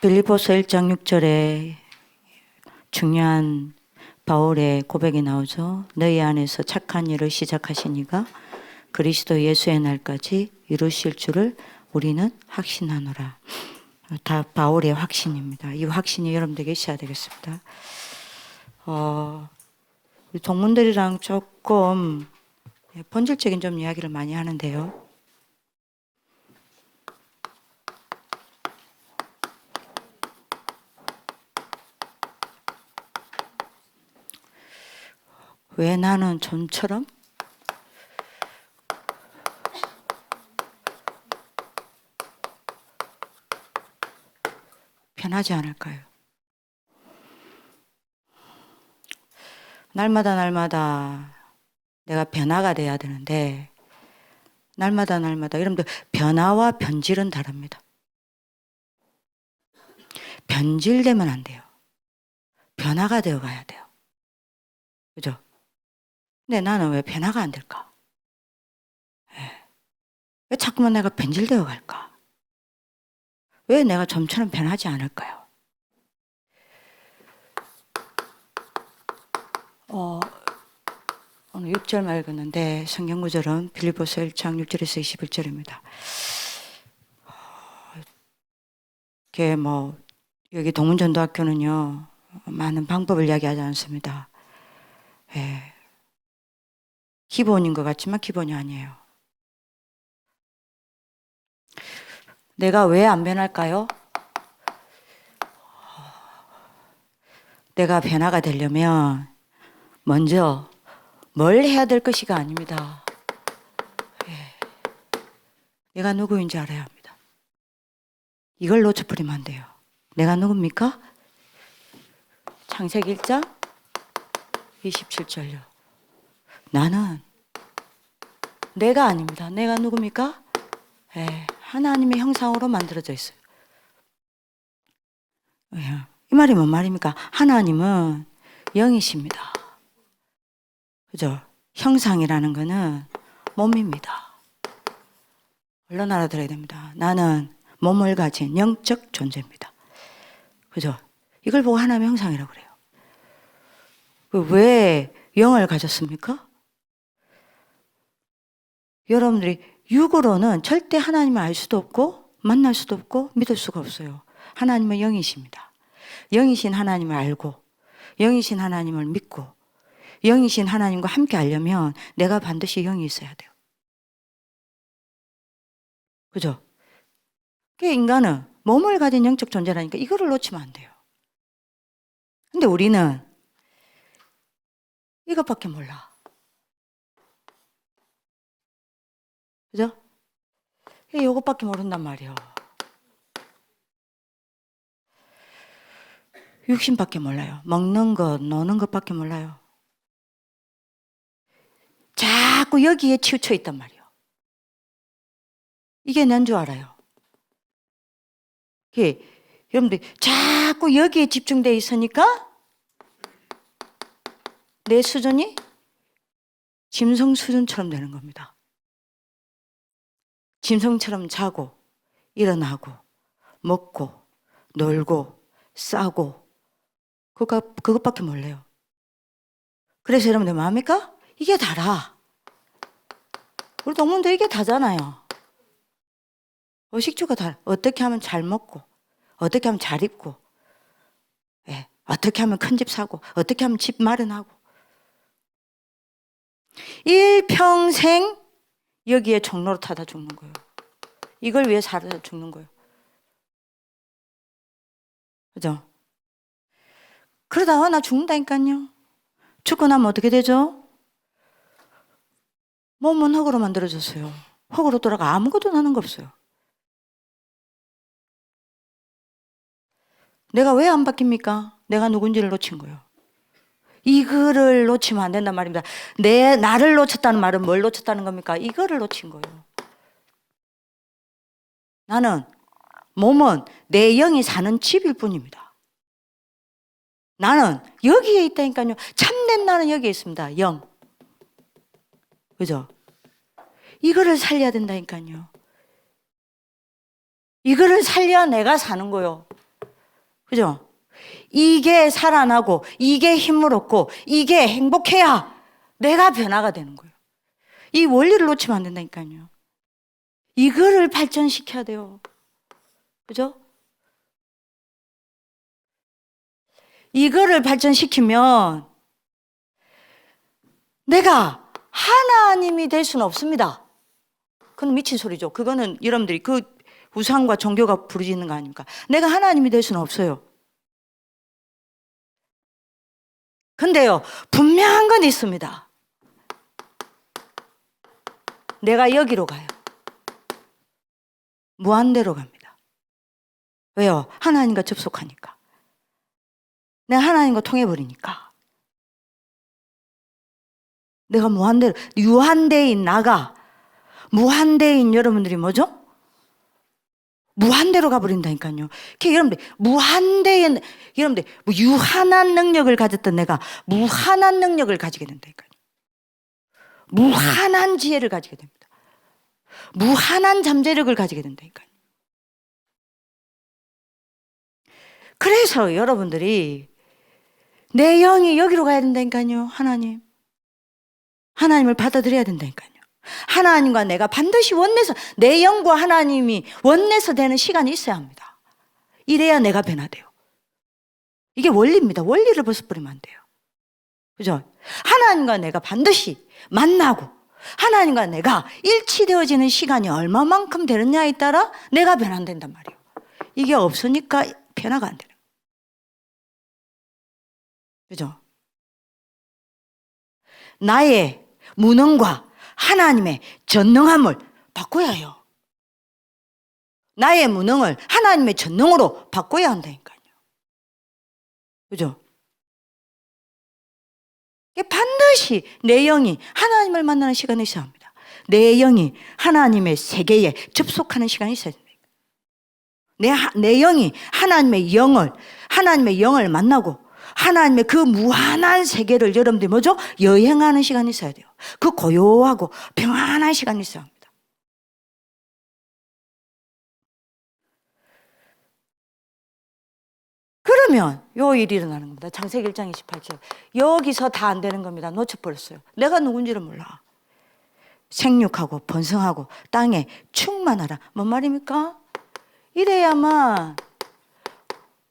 빌립보서 1장 6절에 중요한 바울의 고백이 나오죠. 너희 안에서 착한 일을 시작하신 이가 그리스도 예수의 날까지 이루실 줄을 우리는 확신하노라. 다 바울의 확신입니다. 이 확신이 여러분들에게 있어야 되겠습니다. 우리 동문들이랑 조금 본질적인 좀 이야기를 많이 하는데요. 왜 나는 좀처럼 변하지 않을까요? 날마다 내가 변화가 돼야 되는데 날마다 여러분들 변화와 변질은 다릅니다. 변질되면 안 돼요. 변화가 되어 가야 돼요. 그죠? 근데 나는 왜 변화가 안 될까? 왜 자꾸만 내가 변질되어 갈까? 왜 내가 좀처럼 변하지 않을까요? 오늘 6절 읽었는데 성경 구절은 빌립보서 1장 6절에서 21절입니다. 이게 여기 동문전도학교는요 많은 방법을 이야기하지 않습니다. 기본인 것 같지만 기본이 아니에요. 내가 왜 안 변할까요? 내가 변화가 되려면 먼저 뭘 해야 될 것이가 아닙니다. 내가 누구인지 알아야 합니다. 이걸 놓쳐버리면 안 돼요. 내가 누굽니까? 창세기 1장 27절요. 나는 내가 아닙니다. 내가 누굽니까? 하나님의 형상으로 만들어져 있어요. 이 말이 뭔 말입니까? 하나님은 영이십니다. 그죠? 형상이라는 거는 몸입니다. 물론 알아들어야 됩니다. 나는 몸을 가진 영적 존재입니다. 그죠? 이걸 보고 하나님의 형상이라고 그래요. 왜 영을 가졌습니까? 여러분들이 육으로는 절대 하나님을 알 수도 없고 만날 수도 없고 믿을 수가 없어요. 하나님은 영이십니다. 영이신 하나님을 알고 영이신 하나님을 믿고 영이신 하나님과 함께 하려면 내가 반드시 영이 있어야 돼요. 그죠? 인간은 몸을 가진 영적 존재라니까 이거를 놓치면 안 돼요. 근데 우리는 이것밖에 몰라. 그죠? 이것밖에 모른단 말이에요. 육신밖에 몰라요. 먹는 것, 노는 것밖에 몰라요. 자꾸 여기에 치우쳐 있단 말이에요. 이게 난 줄 알아요. 여러분들 자꾸 여기에 집중되어 있으니까 내 수준이 짐승 수준처럼 되는 겁니다. 짐승처럼 자고 일어나고 먹고 놀고 싸고 그것밖에 몰라요. 그래서 여러분들 뭐합니까? 이게 다라. 우리 동문도 이게 다잖아요. 식주가 다 어떻게 하면 잘 먹고 어떻게 하면 잘 입고 어떻게 하면 큰 집 사고 어떻게 하면 집 마련하고 일평생 여기에 종로로 타다 죽는 거예요. 이걸 위해 살아 죽는 거예요. 그죠? 그러다가 나 죽는다니까요. 죽고 나면 어떻게 되죠? 몸은 흙으로 만들어졌어요. 흙으로 돌아가 아무것도 나는 거 없어요. 내가 왜 안 바뀝니까? 내가 누군지를 놓친 거예요. 이거를 놓치면 안 된단 말입니다. 나를 놓쳤다는 말은 뭘 놓쳤다는 겁니까? 이거를 놓친 거예요. 나는 몸은 내 영이 사는 집일 뿐입니다. 나는 여기에 있다니까요. 참된 나는 여기에 있습니다. 영. 그죠? 이거를 살려야 된다니까요. 이거를 살려야 내가 사는 거요. 그죠? 이게 살아나고 이게 힘을 얻고 이게 행복해야 내가 변화가 되는 거예요. 이 원리를 놓치면 안 된다니까요. 이거를 발전시켜야 돼요. 그죠? 이거를 발전시키면 내가 하나님이 될 수는 없습니다. 그건 미친 소리죠. 그거는 여러분들이 그 우상과 종교가 부르짖는 거 아닙니까? 내가 하나님이 될 수는 없어요. 근데요, 분명한 건 있습니다. 내가 여기로 가요. 무한대로 갑니다. 왜요? 하나님과 접속하니까. 내가 하나님과 통해버리니까. 내가 무한대로, 유한대인 나가, 무한대인 여러분들이 뭐죠? 무한대로 가버린다니까요. 여러분들, 무한대인, 여러분들, 뭐 유한한 능력을 가졌던 내가 무한한 능력을 가지게 된다니까요. 무한한 지혜를 가지게 됩니다. 무한한 잠재력을 가지게 된다니까요. 그래서 여러분들이 내 영이 여기로 가야 된다니까요. 하나님. 하나님을 받아들여야 된다니까요. 하나님과 내가 반드시 원내서, 내 영과 하나님이 원내서 되는 시간이 있어야 합니다. 이래야 내가 변화돼요. 이게 원리입니다. 원리를 벌써 버리면 안 돼요. 그죠? 하나님과 내가 반드시 만나고 하나님과 내가 일치되어지는 시간이 얼마만큼 되느냐에 따라 내가 변화된단 말이에요. 이게 없으니까 변화가 안 되는 거예요. 그죠? 나의 무능과 하나님의 전능함을 바꿔야 해요. 나의 무능을 하나님의 전능으로 바꿔야 한다니까요. 그죠? 반드시 내 영이 하나님을 만나는 시간이 있어야 합니다. 내 영이 하나님의 세계에 접속하는 시간이 있어야 됩니다. 내 영이 하나님의 영을 만나고 하나님의 그 무한한 세계를 여러분들이 뭐죠? 여행하는 시간이 있어야 돼요. 그 고요하고 평안한 시간이 있어야 합니다. 그러면 요 일이 일어나는 겁니다. 창세기 1장 28절. 여기서 다 안 되는 겁니다. 놓쳐버렸어요. 내가 누군지를 몰라. 생육하고 번성하고 땅에 충만하라. 뭔 말입니까? 이래야만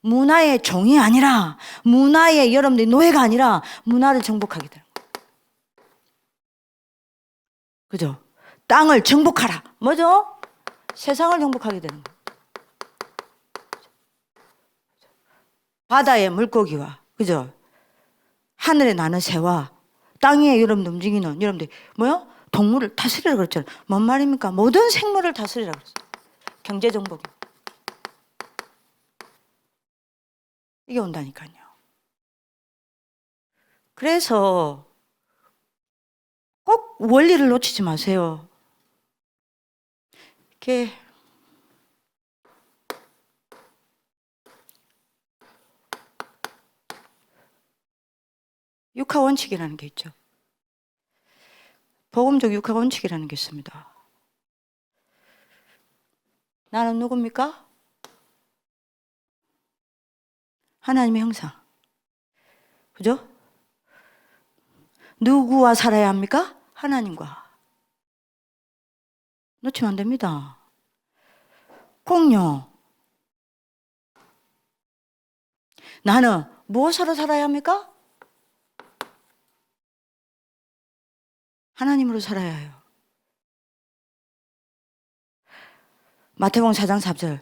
문화의 종이 아니라, 문화의 여러분들이 노예가 아니라 문화를 정복하게 되는 거예요. 그죠? 땅을 정복하라. 뭐죠? 세상을 정복하게 되는 거예요. 바다의 물고기와, 그죠? 하늘에 나는 새와 땅 위에 여러분들 움직이는 여러분들 뭐요? 동물을 다스리라 그랬잖아요. 뭔 말입니까? 모든 생물을 다스리라 그랬어요. 경제 정복이. 이게 온다니까요. 그래서 꼭 원리를 놓치지 마세요. 이렇게 육하 원칙이라는 게 있죠. 복음적 육하 원칙이라는 게 있습니다. 나는 누굽니까? 하나님의 형상. 그죠? 누구와 살아야 합니까? 하나님과. 놓치면 안 됩니다. 공유. 나는 무엇으로 살아야 합니까? 하나님으로 살아야 해요. 마태복음 4장 4절.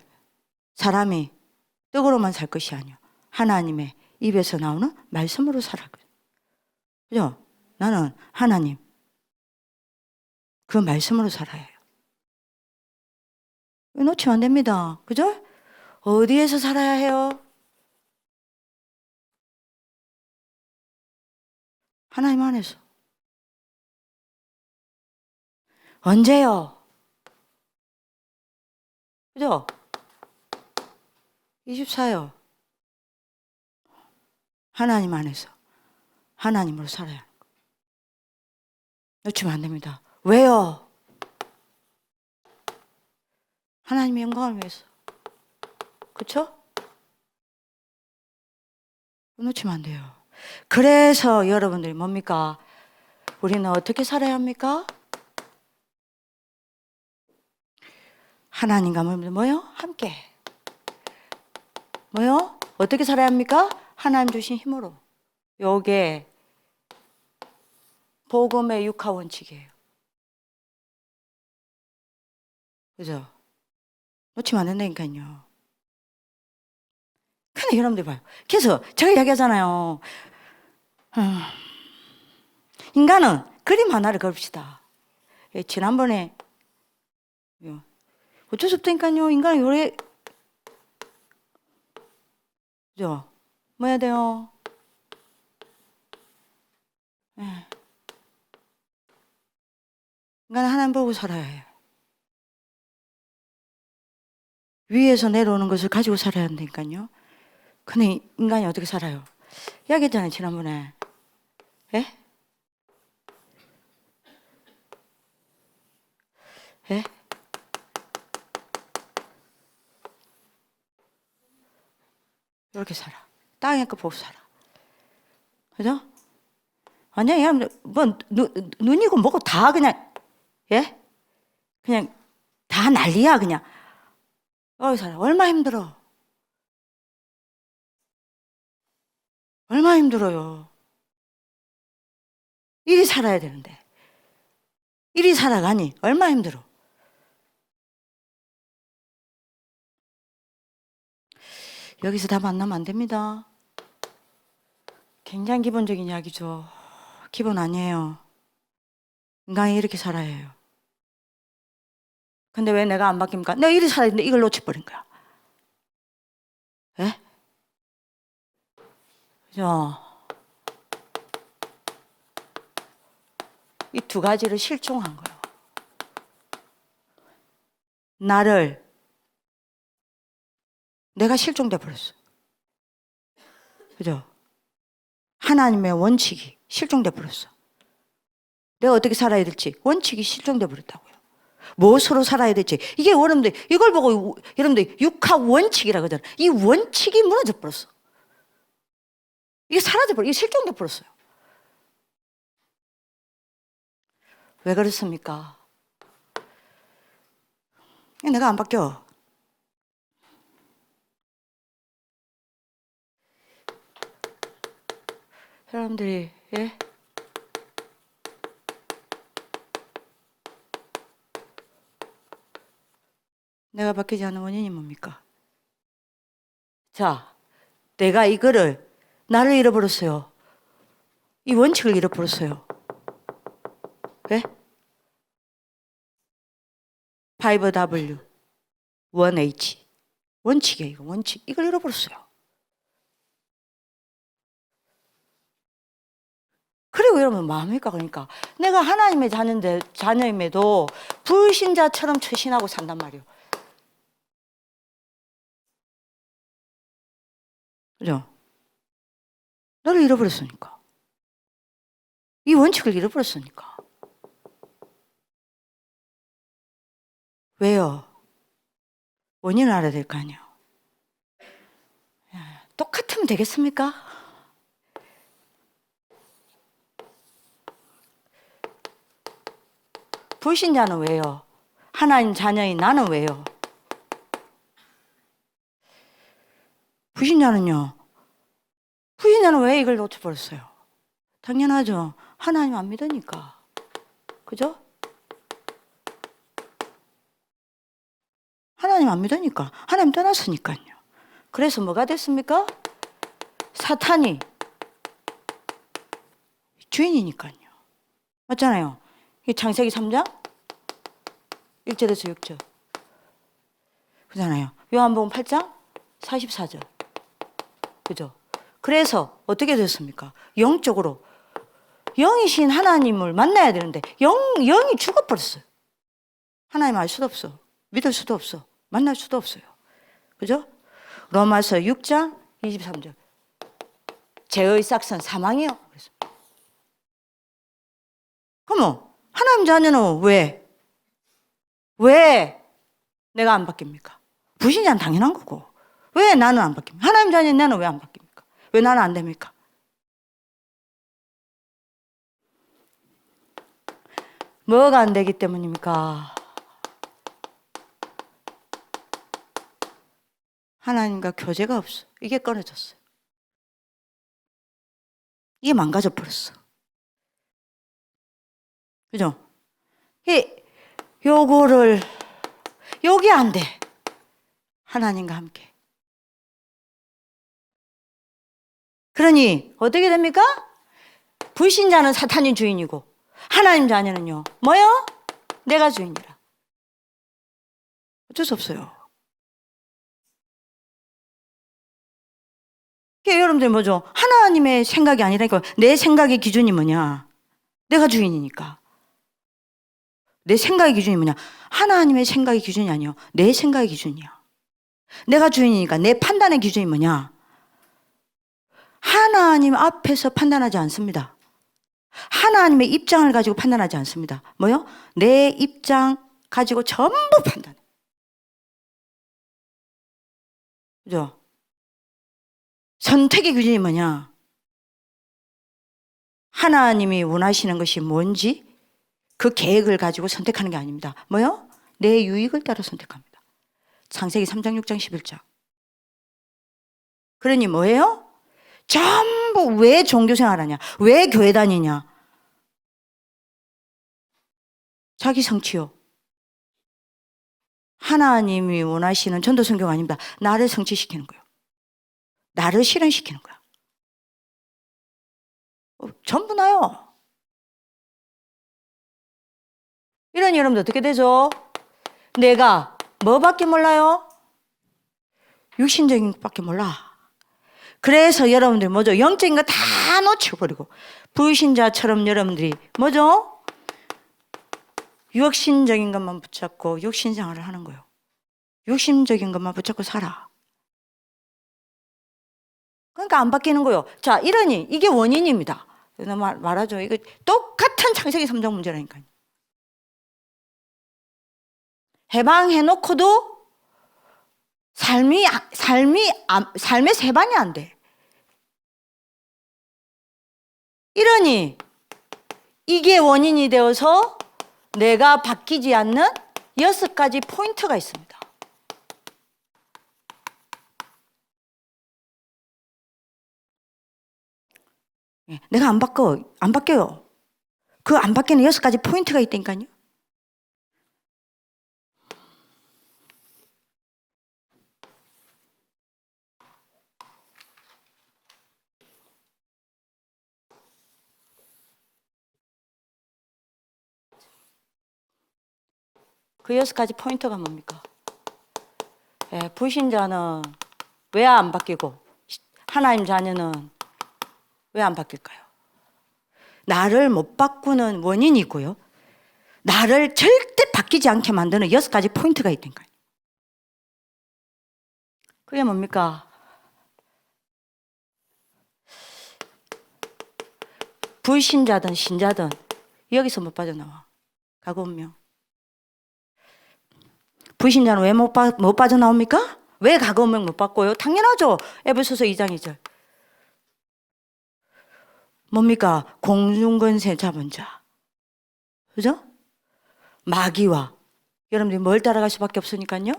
사람이 떡으로만 살 것이 아니요 하나님의 입에서 나오는 말씀으로 살아. 그죠? 나는 하나님 그 말씀으로 살아야 해요. 놓치면 안 됩니다. 그죠? 어디에서 살아야 해요? 하나님 안에서. 언제요? 그죠? 24요. 하나님 안에서 하나님으로 살아야 해요. 놓치면 안 됩니다. 왜요? 하나님의 영광을 위해서. 그렇죠? 놓치면 안 돼요. 그래서 여러분들이 뭡니까? 우리는 어떻게 살아야 합니까? 하나님과 뭐요? 함께. 뭐요? 어떻게 살아야 합니까? 하나님 주신 힘으로. 요게 복음의 육하 원칙이에요. 그죠? 놓치면 안 된다니까요. 근데 여러분들 봐요. 그래서 제가 이야기하잖아요. 인간은 그림 하나를 그립시다. 지난번에 어쩔 수 없다니까요. 인간은 요래 그죠? 뭐 해야 돼요? 인간은 하나님 보고 살아야 해요. 위에서 내려오는 것을 가지고 살아야 한다니까요. 근데 인간이 어떻게 살아요? 이야기했잖아요, 지난번에. 예? 예? 이렇게 살아. 땅의 거 보고 살아. 그죠? 완전히, 뭐, 눈이고 뭐고 다 그냥, 예? 그냥 다 난리야, 그냥. 살아. 얼마 힘들어. 얼마 힘들어요. 이리 살아야 되는데. 이리 살아가니 얼마 힘들어. 여기서 다 만나면 안 됩니다. 굉장히 기본적인 이야기죠. 기본 아니에요. 인간이 이렇게 살아야 해요. 근데 왜 내가 안 바뀝니까? 내가 이리 살아야 되는데 이걸 놓쳐버린 거야. 예? 그죠? 이 두 가지를 실종한 거예요. 내가 실종돼 버렸어. 그죠? 하나님의 원칙이 실종돼 버렸어. 내가 어떻게 살아야 될지 원칙이 실종돼 버렸다고요. 무엇으로 살아야 될지. 이게 여러분들 이걸 보고 여러분들 육하 원칙이라고 하잖아요. 이 원칙이 무너져 버렸어. 이게 사라져 버려. 이게 실종돼 버렸어요. 왜 그렇습니까? 내가 안 바뀌어. 여러분들이 예? 내가 바뀌지 않는 원인이 뭡니까? 자, 내가 이거를 나를 잃어버렸어요. 이 원칙을 잃어버렸어요. 예? 5W, 1H. 원칙이에요, 이거 원칙. 이걸 잃어버렸어요. 그리고 여러분 뭐합니까? 그러니까 내가 하나님의 자녀임에도 불신자처럼 최신하고 산단 말이에요. 그죠? 너를 잃어버렸으니까. 이 원칙을 잃어버렸으니까. 왜요? 원인을 알아야 될 거 아니에요. 똑같으면 되겠습니까? 불신자는 왜요? 하나님 자녀인 나는 왜요? 불신자는 왜 이걸 놓쳐버렸어요? 당연하죠. 하나님 안 믿으니까. 그죠? 하나님 안 믿으니까. 하나님 떠났으니까요. 그래서 뭐가 됐습니까? 사탄이 주인이니까요. 맞잖아요. 창세기 3장 1절에서 6절. 그잖아요. 요한복음 8장 44절. 그죠? 그래서 어떻게 됐습니까? 영적으로 영이신 하나님을 만나야 되는데 영이 죽어버렸어요. 하나님 알 수도 없어. 믿을 수도 없어. 만날 수도 없어요. 그죠? 로마서 6장 23절. 죄의 싹은 사망이요. 그러면 하나님 자녀는 왜 내가 안 바뀝니까? 불신자는 당연한 거고. 왜 나는 안 바뀝니까? 하나님 자녀는 나는 왜 안 바뀝니까? 왜 나는 안 됩니까? 뭐가 안 되기 때문입니까? 하나님과 교제가 없어. 이게 끊어졌어요. 이게 망가져 버렸어. 그죠? 요거를, 요게 안 돼. 하나님과 함께. 그러니, 어떻게 됩니까? 불신자는 사탄이 주인이고, 하나님 자녀는요, 뭐요? 내가 주인이라. 어쩔 수 없어요. 여러분들 뭐죠? 하나님의 생각이 아니라니까. 내 생각의 기준이 뭐냐? 내가 주인이니까. 내 생각의 기준이 뭐냐? 하나님의 생각의 기준이 아니요. 내 생각의 기준이야. 내가 주인이니까 내 판단의 기준이 뭐냐? 하나님 앞에서 판단하지 않습니다. 하나님의 입장을 가지고 판단하지 않습니다. 뭐요? 내 입장 가지고 전부 판단해. 그죠? 선택의 기준이 뭐냐? 하나님이 원하시는 것이 뭔지 그 계획을 가지고 선택하는 게 아닙니다. 뭐요? 내 유익을 따라 선택합니다. 창세기 3장, 6장, 11장. 그러니 뭐예요? 전부 왜 종교 생활하냐? 왜 교회 다니냐? 자기 성취요. 하나님이 원하시는 전도 성경 아닙니다. 나를 성취시키는 거예요. 나를 실현시키는 거야. 전부 나요. 이러니 여러분들 어떻게 되죠? 내가 뭐밖에 몰라요? 육신적인 것밖에 몰라. 그래서 여러분들 뭐죠? 영적인 거 다 놓쳐버리고 불신자처럼 여러분들이 뭐죠? 육신적인 것만 붙잡고 육신생활을 하는 거예요. 육신적인 것만 붙잡고 살아. 그러니까 안 바뀌는 거예요. 자, 이러니 이게 원인입니다. 말하죠. 이거 똑같은 창세기 3장 문제라니까요. 해방해놓고도 삶의 세반이 안 돼. 이러니 이게 원인이 되어서 내가 바뀌지 않는 6가지 포인트가 있습니다. 내가 안 바뀌어요. 그 안 바뀌는 6가지 포인트가 있다니까요. 그 6가지 포인트가 뭡니까? 불신자는 왜 안 바뀌고 하나님 자녀는 왜 안 바뀔까요? 나를 못 바꾸는 원인이고요. 나를 절대 바뀌지 않게 만드는 6가지 포인트가 있다니까요. 그게 뭡니까? 불신자든 신자든 여기서 못 빠져나와. 가고운명. 불신자는 왜 못 빠져나옵니까? 왜 가고운명 못 바꿔요? 당연하죠. 에베소서 2장 2절. 뭡니까? 공중권세 잡은 자. 그죠? 마귀와 여러분들이 뭘 따라갈 수밖에 없으니까요.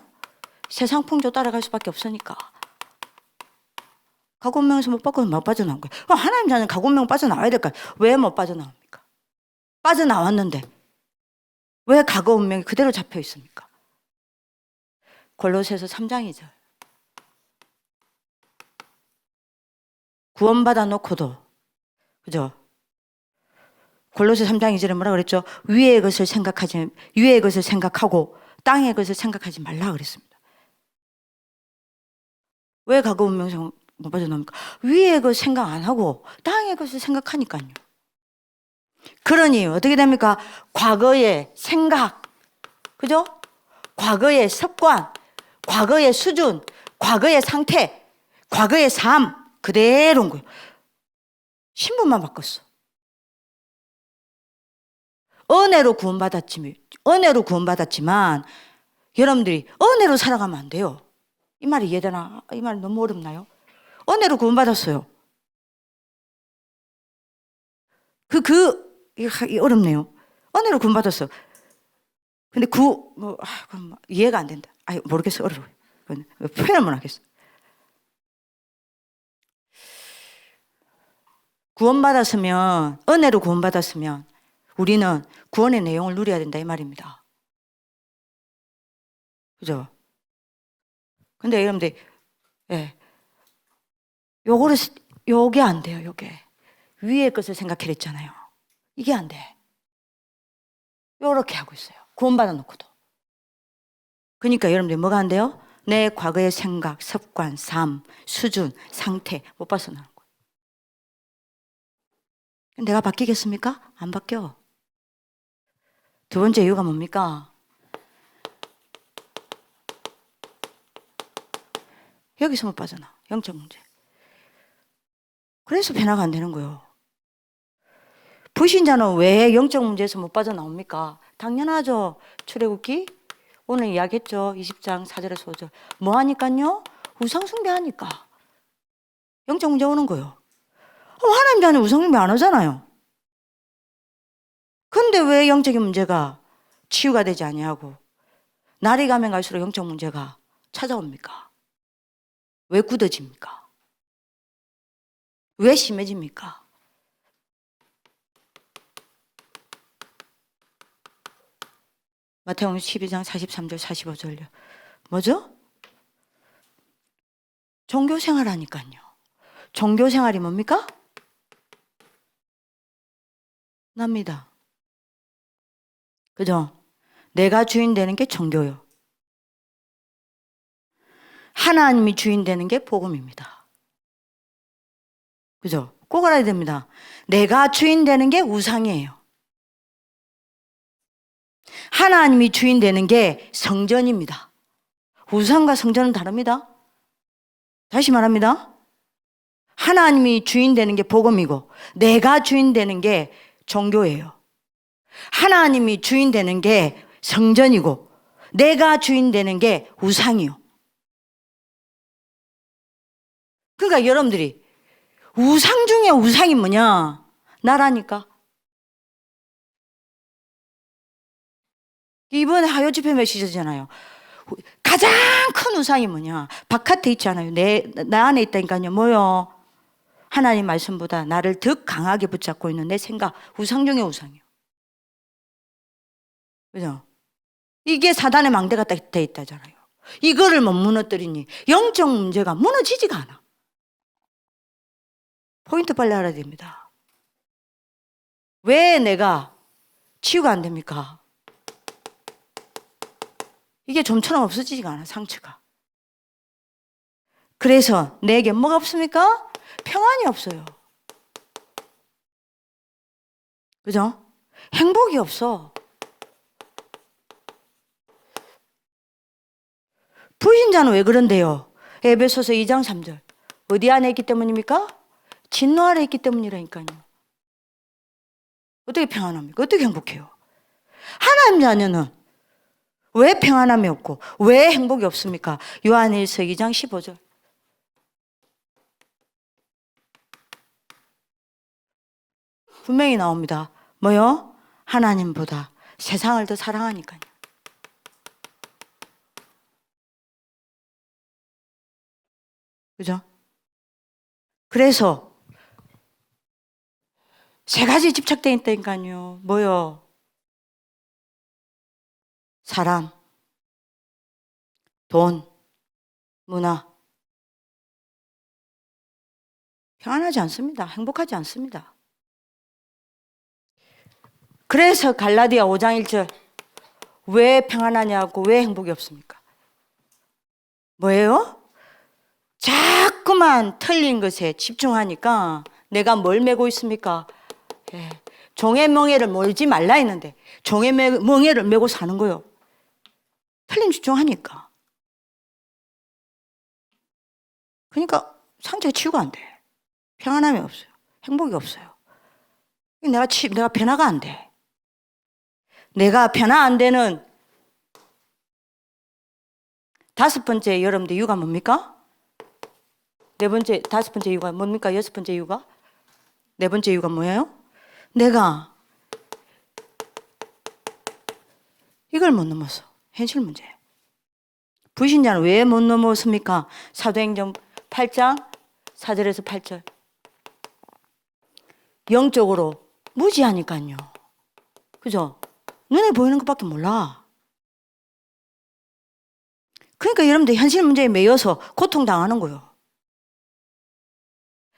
세상 풍조 따라갈 수밖에 없으니까. 가고운명에서 못 바꾸면 못 빠져나온 거예요. 하나님 자는 가고운명 빠져나와야 될까요? 왜 못 빠져나옵니까? 빠져나왔는데 왜 가고운명이 그대로 잡혀 있습니까? 골로새서 3장 2절. 구원받아 놓고도, 그죠? 골로새 3장 2절에 뭐라 그랬죠? 위의 것을 생각하고 땅의 것을 생각하지 말라 그랬습니다. 왜 가고운명 못 빠져나옵니까? 위의 것 생각 안 하고 땅의 것을 생각하니까요. 그러니 어떻게 됩니까? 과거의 생각, 그죠? 과거의 습관, 과거의 수준, 과거의 상태, 과거의 삶 그대로인 거예요. 신분만 바꿨어. 은혜로 구원받았지만 여러분들이 은혜로 살아가면 안 돼요. 이 말이 이해되나? 이 말 너무 어렵나요? 은혜로 구원받았어요. 이거 어렵네요. 은혜로 구원받았어. 근데 이해가 안 된다. 모르겠어. 어려워요. 표현을 못 하겠어. 은혜로 구원받았으면 우리는 구원의 내용을 누려야 된다 이 말입니다. 그죠? 근데 여러분들, 요게 안 돼요, 요게. 위의 것을 생각했잖아요. 이게 안 돼. 요렇게 하고 있어요. 구원받아 놓고도. 그러니까 여러분들 뭐가 안 돼요? 내 과거의 생각, 습관, 삶, 수준, 상태 못 벗어나는 거예요. 내가 바뀌겠습니까? 안 바뀌어. 두 번째 이유가 뭡니까? 여기서 못 빠져나. 영적 문제. 그래서 변화가 안 되는 거예요. 불신자는 왜 영적 문제에서 못 빠져나옵니까? 당연하죠. 출애굽기 오늘 이야기했죠. 20장 4절에서 5절. 뭐 하니까요? 우상 숭배하니까. 영적 문제 오는 거예요. 하나님 자녀 우상 숭배 안 하잖아요. 근데 왜 영적인 문제가 치유가 되지 아니하고 날이 가면 갈수록 영적 문제가 찾아옵니까? 왜 굳어집니까? 왜 심해집니까? 마태복음 12장 43절 45절요. 뭐죠? 종교생활 하니까요. 종교생활이 뭡니까? 납니다. 그죠? 내가 주인 되는 게 종교요. 하나님이 주인 되는 게 복음입니다. 그죠? 꼭 알아야 됩니다. 내가 주인 되는 게 우상이에요. 하나님이 주인 되는 게 성전입니다. 우상과 성전은 다릅니다. 다시 말합니다. 하나님이 주인 되는 게 복음이고 내가 주인 되는 게 종교예요. 하나님이 주인 되는 게 성전이고 내가 주인 되는 게 우상이요. 그러니까 여러분들이 우상 중에 우상이 뭐냐? 나라니까. 이번에 하요 집회 메시지잖아요. 가장 큰 우상이 뭐냐? 바깥에 있지 않아요. 나 안에 있다니까요. 뭐요? 하나님 말씀보다 나를 더 강하게 붙잡고 있는 내 생각. 우상 중에 우상이요. 그죠? 이게 사단의 망대가 딱 돼 있다잖아요. 이거를 못 무너뜨리니 영적 문제가 무너지지가 않아. 포인트 빨리 알아야 됩니다. 왜 내가 치유가 안 됩니까? 이게 좀처럼 없어지지가 않아, 상처가. 그래서 내게 뭐가 없습니까? 평안이 없어요. 그죠? 행복이 없어. 불신자는 왜 그런데요? 에베소서 2장 3절. 어디 안에 있기 때문입니까? 진노 아래 있기 때문이라니까요. 어떻게 평안합니까? 어떻게 행복해요? 하나님 자녀는 왜 평안함이 없고 왜 행복이 없습니까? 요한일서 2장 15절. 분명히 나옵니다. 뭐요? 하나님보다 세상을 더 사랑하니까요. 그죠? 그래서 세 가지 집착되어 있다니까요. 뭐요? 사람, 돈, 문화. 평안하지 않습니다. 행복하지 않습니다. 그래서 갈라디아 5장 1절. 왜 평안하냐고, 왜 행복이 없습니까? 뭐예요? 자꾸만 틀린 것에 집중하니까 내가 뭘 메고 있습니까? 종의 멍에를 몰지 말라 했는데 종의 멍에를 메고 사는 거요. 틀린 집중하니까. 그러니까 상처가 치유가 안 돼. 평안함이 없어요. 행복이 없어요. 내가 변화가 안 돼. 내가 변화 안 되는 다섯 번째 여러분들 이유가 뭡니까? 네 번째, 다섯 번째 이유가 뭡니까? 여섯 번째 이유가? 네 번째 이유가 뭐예요? 내가 이걸 못 넘었어. 현실 문제. 불신자는 왜 못 넘었습니까? 사도행전 8장 4절에서 8절. 영적으로 무지하니까요. 그죠? 눈에 보이는 것밖에 몰라. 그러니까 여러분들 현실 문제에 매여서 고통당하는 거예요.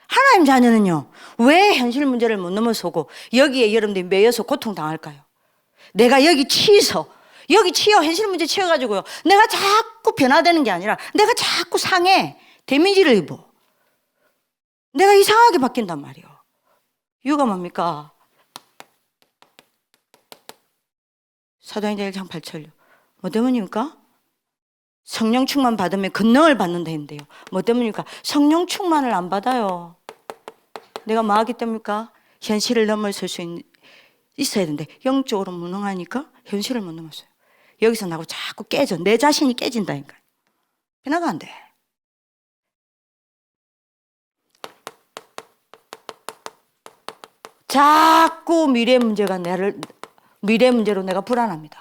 하나님 자녀는요, 왜 현실 문제를 못 넘어서고 여기에 여러분들이 매여서 고통당할까요? 내가 여기 치여 현실 문제 치여가지고요, 내가 자꾸 변화되는 게 아니라 내가 자꾸 상해, 데미지를 입어. 내가 이상하게 바뀐단 말이에요. 이유가 뭡니까? 사도행전 1장 8절요. 뭐 때문입니까? 성령 충만 받으면 권능을 받는다 했는데요. 뭐 때문입니까? 성령 충만을 안 받아요. 내가 뭐 하기 때문입니까? 현실을 넘어설 수 있어야 되는데 영적으로 무능하니까 현실을 못 넘었어요. 여기서 나고 자꾸 깨져. 내 자신이 깨진다니까요. 변화가 안 돼. 자꾸 미래 문제로 내가 불안합니다.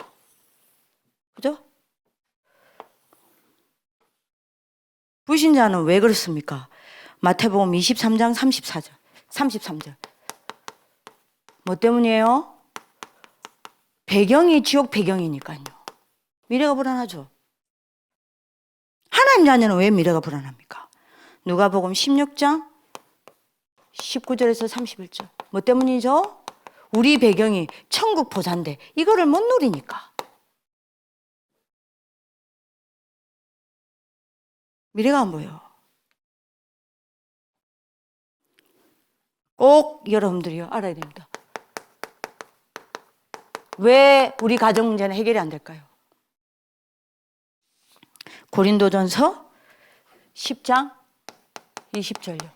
그죠? 불신자는 왜 그렇습니까? 마태복음 23장 33절. 뭐 때문이에요? 배경이 지옥 배경이니까요. 미래가 불안하죠. 하나님 자녀는 왜 미래가 불안합니까? 누가복음 16장 19절에서 31절. 뭐 때문이죠? 우리 배경이 천국 보잔데 이거를 못 누리니까. 미래가 안 보여. 꼭 여러분들이요 알아야 됩니다. 왜 우리 가정 문제는 해결이 안 될까요? 고린도전서 10장 20절요.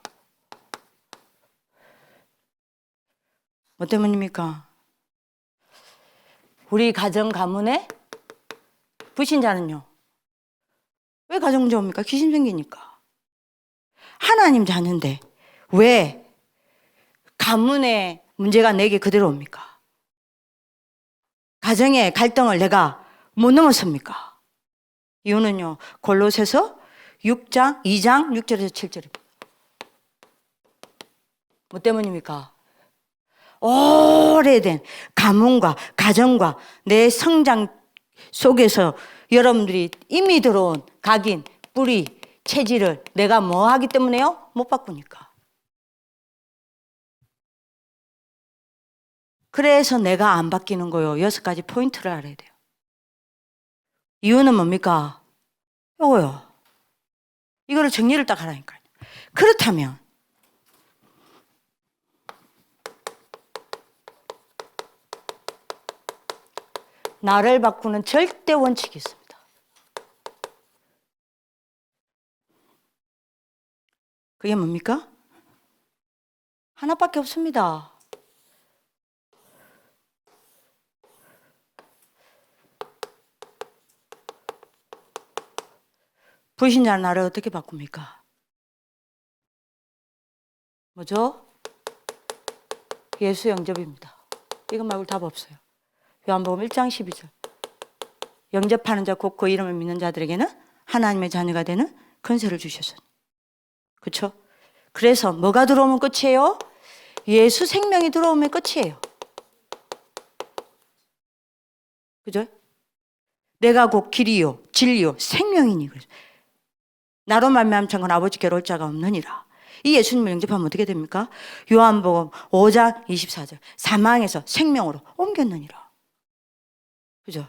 뭐 때문입니까? 우리 가정 가문에 불신자는요, 왜 가정 문제 옵니까? 귀신 생기니까. 하나님 자녀인데 왜 가문의 문제가 내게 그대로 옵니까? 가정의 갈등을 내가 못 넘었습니까? 이유는요, 골로새서 2장 6절에서 7절입니다. 뭐 때문입니까? 오래된 가문과 가정과 내 성장 속에서 여러분들이 이미 들어온 각인, 뿌리, 체질을 내가 뭐 하기 때문에요? 못 바꾸니까. 그래서 내가 안 바뀌는 거요. 6가지 포인트를 알아야 돼요. 이유는 뭡니까? 이거요. 이거를 정리를 딱 하라니까요. 그렇다면 나를 바꾸는 절대 원칙이 있습니다. 그게 뭡니까? 하나밖에 없습니다. 불신자는 나를 어떻게 바꿉니까? 뭐죠? 예수 영접입니다. 이것 말고 답 없어요. 요한복음 1장 12절. 영접하는 자 곧 그 이름을 믿는 자들에게는 하나님의 자녀가 되는 권세를 주셨으니. 그렇죠? 그래서 뭐가 들어오면 끝이에요? 예수 생명이 들어오면 끝이에요. 그죠? 내가 곧 길이요 진리요 생명이니. 나로 말미암아 천국 아버지께로 올 자가 없느니라. 이 예수님을 영접하면 어떻게 됩니까? 요한복음 5장 24절. 사망에서 생명으로 옮겼느니라. 그죠?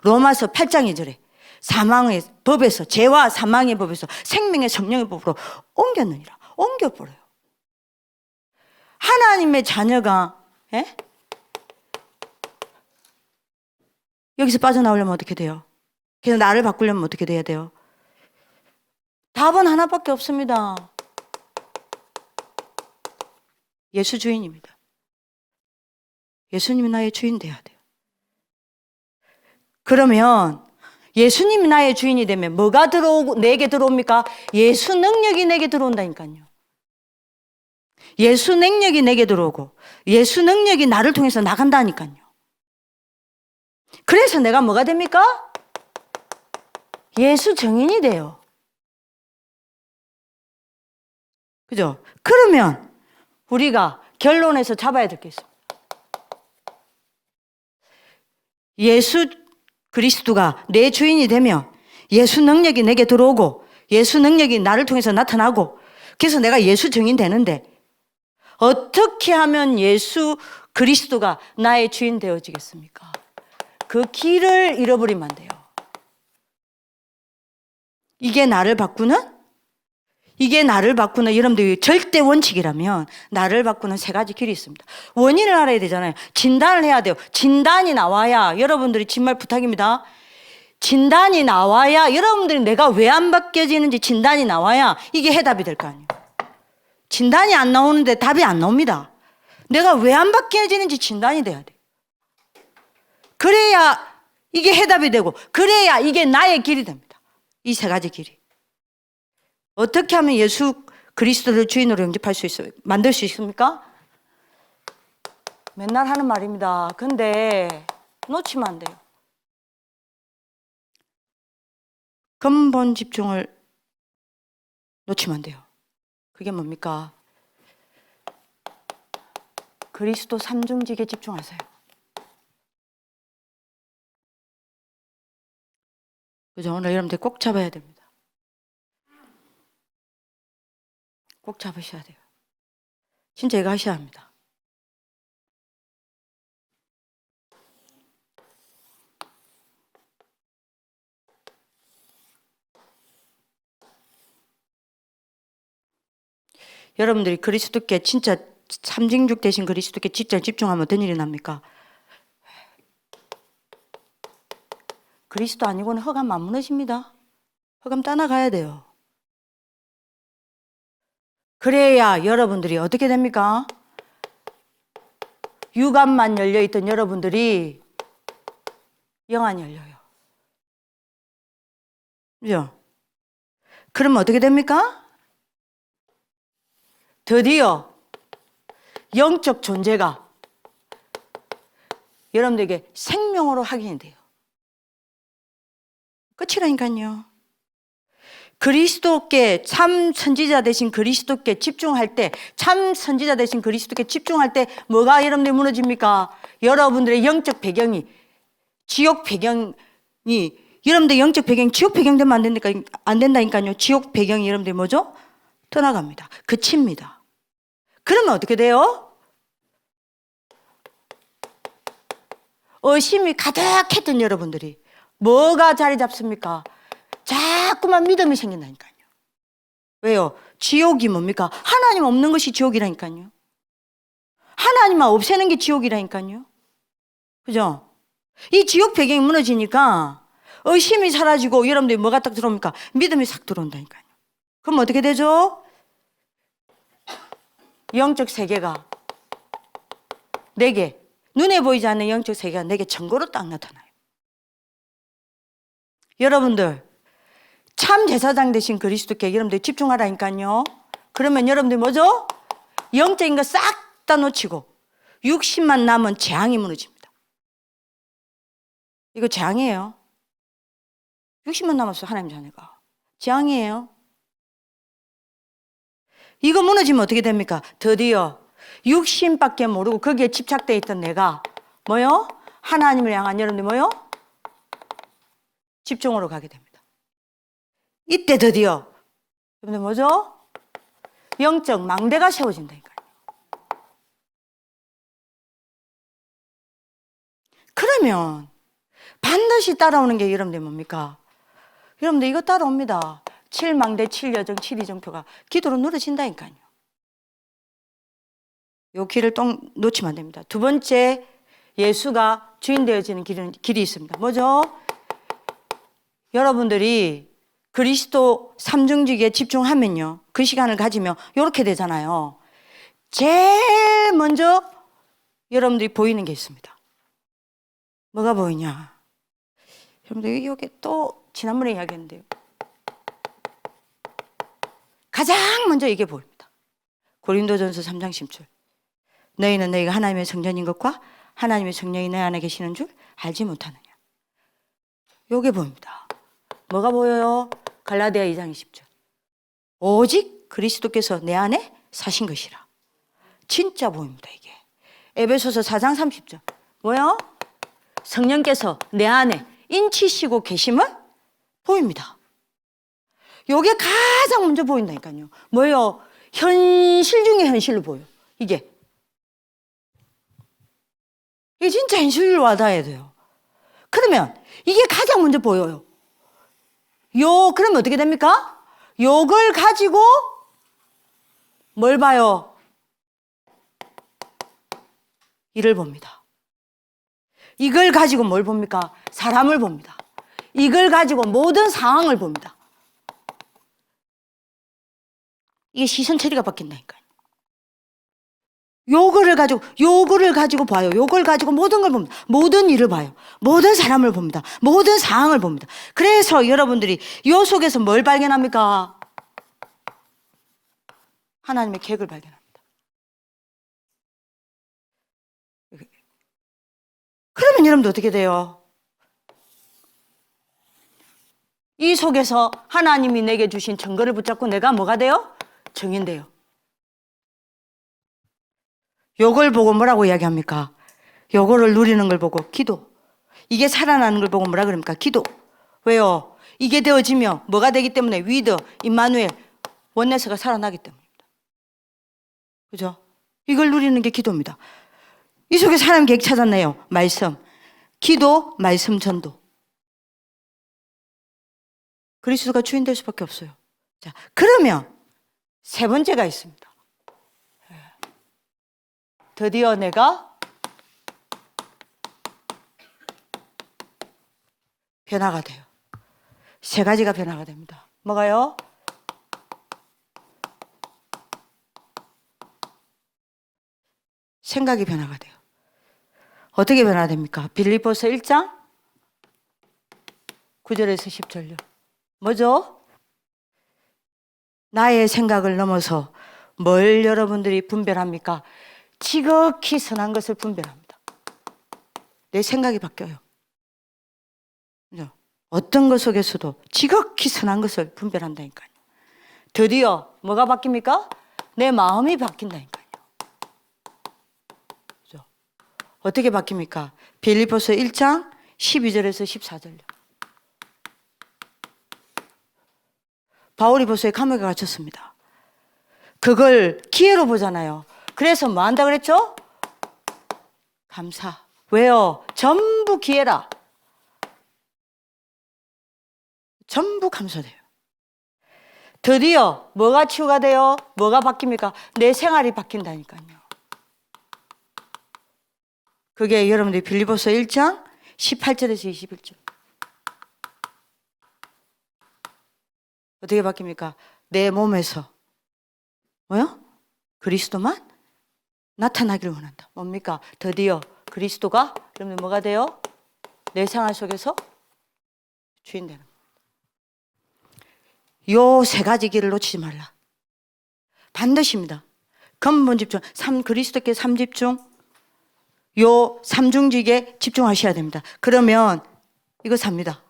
로마서 8장 2절에 사망의 법에서, 죄와 사망의 법에서 생명의 성령의 법으로 옮겼느니라. 옮겨버려요. 하나님의 자녀가 여기서 빠져나오려면 어떻게 돼요? 그래서 나를 바꾸려면 어떻게 돼야 돼요? 답은 하나밖에 없습니다. 예수 주인입니다. 예수님이 나의 주인 돼야 돼요. 그러면 예수님이 나의 주인이 되면 뭐가 내게 들어옵니까? 예수 능력이 내게 들어온다니까요. 예수 능력이 내게 들어오고 예수 능력이 나를 통해서 나간다니까요. 그래서 내가 뭐가 됩니까? 예수 증인이 돼요. 그죠? 그러면 우리가 결론에서 잡아야 될 게 있습니다. 예수 그리스도가 내 주인이 되면 예수 능력이 내게 들어오고 예수 능력이 나를 통해서 나타나고 그래서 내가 예수 증인 되는데 어떻게 하면 예수 그리스도가 나의 주인 되어지겠습니까? 그 길을 잃어버리면 안 돼요. 이게 나를 바꾸는 여러분들이 절대 원칙이라면 나를 바꾸는 세 가지 길이 있습니다. 원인을 알아야 되잖아요. 진단을 해야 돼요. 진단이 나와야 여러분들이 정말 부탁입니다. 진단이 나와야 여러분들이 내가 왜 안 바뀌어지는지 진단이 나와야 이게 해답이 될 거 아니에요. 진단이 안 나오는데 답이 안 나옵니다. 내가 왜 안 바뀌어지는지 진단이 돼야 돼요. 그래야 이게 해답이 되고 그래야 이게 나의 길이 됩니다. 이 세 가지 길이. 어떻게 하면 예수 그리스도를 주인으로 영접할 수 있어요? 만들 수 있습니까? 맨날 하는 말입니다. 근데 놓치면 안 돼요. 근본 집중을 놓치면 안 돼요. 그게 뭡니까? 그리스도 삼중직에 집중하세요. 그죠? 오늘 여러분들 꼭 잡아야 됩니다. 꼭 잡으셔야 돼요. 진짜 이거 하셔야 합니다. 여러분들이 그리스도께 진짜 삼중직 되신 그리스도께 진짜 집중하면 어떤 일이 납니까? 그리스도 아니고는 흑암 안 무너집니다. 흑암 떠나가야 돼요. 그래야 여러분들이 어떻게 됩니까? 육안만 열려있던 여러분들이 영안이 열려요. 그죠? 그러면 어떻게 됩니까? 드디어 영적 존재가 여러분들에게 생명으로 확인이 돼요. 끝이라니까요. 그리스도께 참 선지자 되신 그리스도께 집중할 때, 참 선지자 되신 그리스도께 집중할 때 뭐가 여러분들이 무너집니까? 여러분들의 영적 배경이, 지옥 배경이, 여러분들 영적 배경이 지옥 배경 되면 안 된다니까요. 지옥 배경이 여러분들이 뭐죠? 떠나갑니다. 그칩니다. 그러면 어떻게 돼요? 의심이 가득했던 여러분들이 뭐가 자리 잡습니까? 자꾸만 믿음이 생긴다니까요. 왜요? 지옥이 뭡니까? 하나님 없는 것이 지옥이라니까요. 하나님만 없애는 게 지옥이라니까요. 그죠? 이 지옥 배경이 무너지니까 의심이 사라지고 여러분들이 뭐가 딱 들어옵니까? 믿음이 싹 들어온다니까요. 그럼 어떻게 되죠? 영적 세계가 내게, 눈에 보이지 않는 영적 세계가 내게 증거로 딱 나타나요. 여러분들 참 제사장 되신 그리스도께 여러분들 집중하라니까요. 그러면 여러분들 뭐죠? 영적인 거 싹 다 놓치고 육신만 남은 재앙이 무너집니다. 이거 재앙이에요. 육신만 남았어. 하나님 자녀가 재앙이에요. 이거 무너지면 어떻게 됩니까? 드디어 육신밖에 모르고 거기에 집착되어 있던 내가 뭐요? 하나님을 향한 여러분들 뭐요? 집중으로 가게 됩니다. 이때 드디어 여러분들 뭐죠? 영적 망대가 세워진다니까요. 그러면 반드시 따라오는 게 여러분들 뭡니까? 여러분들 이거 따라옵니다. 7망대, 7여정, 7이정표가 기도로 누려진다니까요. 요 길을 또 놓치면 안 됩니다. 두 번째, 예수가 주인 되어지는 길이 있습니다. 뭐죠? 여러분들이 그리스도 삼중직에 집중하면요. 그 시간을 가지면 이렇게 되잖아요. 제일 먼저 여러분들이 보이는 게 있습니다. 뭐가 보이냐? 여러분들 이게 또 지난번에 이야기했는데요. 가장 먼저 이게 보입니다. 고린도전서 3장 10절. 너희는 너희가 하나님의 성전인 것과 하나님의 성령이 내 안에 계시는 줄 알지 못하느냐. 요게 보입니다. 뭐가 보여요? 갈라디아 2장 20절. 오직 그리스도께서 내 안에 사신 것이라. 진짜 보입니다, 이게. 에베소서 4장 30절. 뭐요? 성령께서 내 안에 인치시고 계심을 보입니다. 요게 가장 먼저 보인다니까요. 뭐요? 현실 중에 현실로 보여. 이게 진짜 현실로 와닿아야 돼요. 그러면 이게 가장 먼저 보여요. 그러면 어떻게 됩니까? 요걸 가지고 뭘 봐요? 이를 봅니다. 이걸 가지고 뭘 봅니까? 사람을 봅니다. 이걸 가지고 모든 상황을 봅니다. 이게 시선 처리가 바뀐다니까요. 요거를 가지고 봐요. 요걸 가지고 모든 걸 봅니다. 모든 일을 봐요. 모든 사람을 봅니다. 모든 상황을 봅니다. 그래서 여러분들이 요 속에서 뭘 발견합니까? 하나님의 계획을 발견합니다. 그러면 여러분들 어떻게 돼요? 이 속에서 하나님이 내게 주신 증거를 붙잡고 내가 뭐가 돼요? 증인돼요. 요걸 보고 뭐라고 이야기합니까? 요거를 누리는 걸 보고 기도. 이게 살아나는 걸 보고 뭐라 그럽니까? 기도. 왜요? 이게 되어지며 뭐가 되기 때문에 위드, 임마누엘, 원네스가 살아나기 때문입니다. 그죠? 이걸 누리는 게 기도입니다. 이 속에 사람 계획 찾았네요. 말씀, 기도, 말씀, 전도. 그리스도가 주인 될 수밖에 없어요. 자, 그러면 세 번째가 있습니다. 드디어 내가 변화가 돼요. 세 가지가 변화가 됩니다. 뭐가요? 생각이 변화가 돼요. 어떻게 변화됩니까? 빌립보서 1장 9절에서 10절요. 뭐죠? 나의 생각을 넘어서 뭘 여러분들이 분별합니까? 지극히 선한 것을 분별합니다. 내 생각이 바뀌어요. 그죠? 어떤 것 속에서도 지극히 선한 것을 분별한다니까요. 드디어 뭐가 바뀝니까? 내 마음이 바뀐다니까요. 그죠? 어떻게 바뀝니까? 빌립보서 1장 12절에서 14절요. 바울이 보소에 감옥에 갇혔습니다. 그걸 기회로 보잖아요. 그래서 뭐 한다 그랬죠? 감사. 왜요? 전부 기회라. 전부 감사돼요. 드디어 뭐가 치유가 돼요? 뭐가 바뀝니까? 내 생활이 바뀐다니까요. 그게 여러분들이 빌립보서 1장 18절에서 21절. 어떻게 바뀝니까? 내 몸에서 뭐요? 그리스도만 나타나기를 원한다. 뭡니까? 드디어 그리스도가 그러면 뭐가 돼요? 내 생활 속에서 주인 되는 겁니다. 요 세 가지 길을 놓치지 말라. 반드시입니다. 근본 집중, 그리스도께 3집중, 요 3중직에 집중하셔야 됩니다. 그러면 이거 삽니다.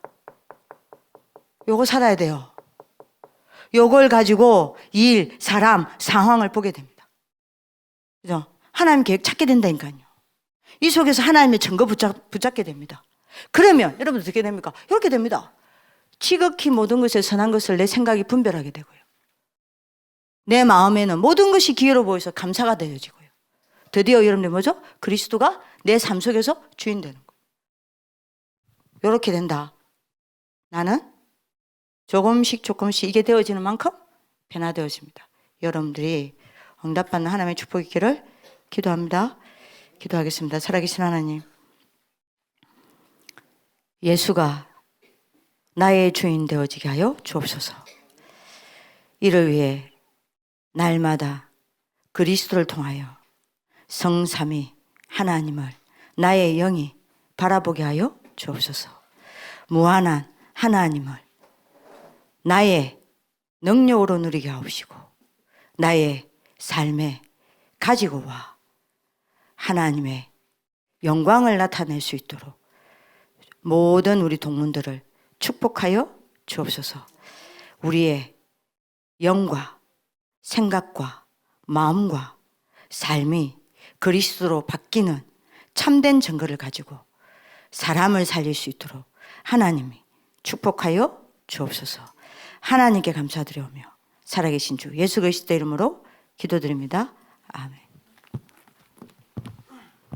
요거 살아야 돼요. 요걸 가지고 일, 사람, 상황을 보게 됩니다. 그죠? 하나님 계획 찾게 된다니까요. 이 속에서 하나님의 증거 붙잡게 됩니다. 그러면 여러분 어떻게 됩니까? 이렇게 됩니다. 지극히 모든 것에 선한 것을 내 생각이 분별하게 되고요. 내 마음에는 모든 것이 기회로 보여서 감사가 되어지고요. 드디어 여러분들 뭐죠? 그리스도가 내 삶 속에서 주인 되는 거예요. 이렇게 된다. 나는 조금씩 이게 되어지는 만큼 변화되어집니다. 여러분들이 응답받는 하나님의 축복이 있기를 기도합니다. 기도하겠습니다. 살아계신 하나님, 예수가 나의 주인 되어지게 하여 주옵소서. 이를 위해 날마다 그리스도를 통하여 성삼위 하나님을 나의 영이 바라보게 하여 주옵소서. 무한한 하나님을 나의 능력으로 누리게 하옵시고 나의 삶에 가지고 와 하나님의 영광을 나타낼 수 있도록 모든 우리 동문들을 축복하여 주옵소서. 우리의 영과 생각과 마음과 삶이 그리스도로 바뀌는 참된 증거를 가지고 사람을 살릴 수 있도록 하나님이 축복하여 주옵소서. 하나님께 감사드리오며 살아계신 주 예수 그리스도의 이름으로 기도드립니다. 아멘.